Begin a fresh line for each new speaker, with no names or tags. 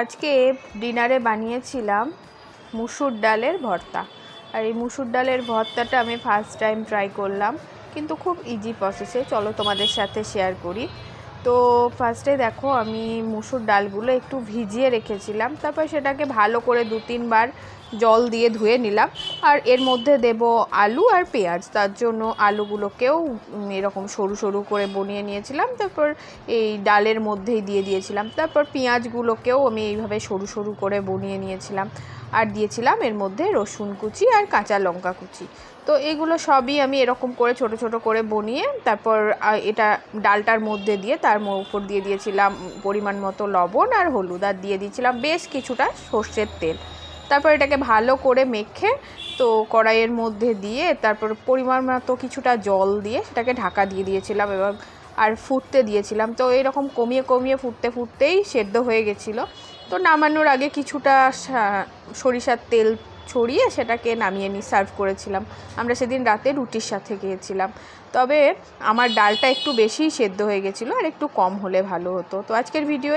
আজকে ডিনারে বানিয়েছিলাম মুসুর ডালের ভর্তা। আর এই মুসুর ডালের ভর্তাটা আমি ফার্স্ট টাইম ট্রাই করলাম, কিন্তু খুব ইজি প্রসেসে। চলো তোমাদের সাথে শেয়ার করি। তো ফার্স্টে দেখো, আমি মুসুর ডালগুলো একটু ভিজিয়ে রেখেছিলাম, তারপর সেটাকে ভালো করে 2-3 বার জল দিয়ে ধুয়ে নিলাম। আর এর মধ্যে দেব আলু আর পেঁয়াজ। তার জন্য আলুগুলোকেও এরকম সরু সরু করে বনিয়ে নিয়েছিলাম, তারপর এই ডালের মধ্যেই দিয়ে দিয়েছিলাম। তারপর পেঁয়াজগুলোকেও আমি এইভাবে সরু সরু করে বনিয়ে নিয়েছিলাম, আর দিয়েছিলাম এর মধ্যে রসুন কুচি আর কাঁচা লঙ্কা কুচি। তো এগুলো সবই আমি এরকম করে ছোট ছোট করে বনিয়ে তারপর এটা ডালটার মধ্যে দিয়ে তার উপর দিয়ে দিয়েছিলাম পরিমাণ মতো লবণ আর হলুদ, আর দিয়ে দিয়েছিলাম বেশ কিছুটা সর্ষের তেল। তারপর এটাকে ভালো করে মেখে তো কড়াইয়ের মধ্যে দিয়ে তারপর পরিমাণ মতো কিছুটা জল দিয়ে সেটাকে ঢাকা দিয়ে দিয়েছিলাম এবং আর ফুটতে দিয়েছিলাম। তো এরকম কমিয়ে কমিয়ে ফুটতে ফুটতেই সেদ্ধ হয়ে গেছিলো। তো নামানোর আগে কিছুটা সরিষার তেল ছড়িয়ে সেটাকে নামিয়ে সার্ভ করেছিলাম। আমরা সেদিন রাতে রুটির সাথে খেয়েছিলাম। তবে আমার ডালটা একটু বেশিই সেদ্ধ হয়ে গেছিলো, আর একটু কম হলে ভালো হতো। তো আজকের ভিডিও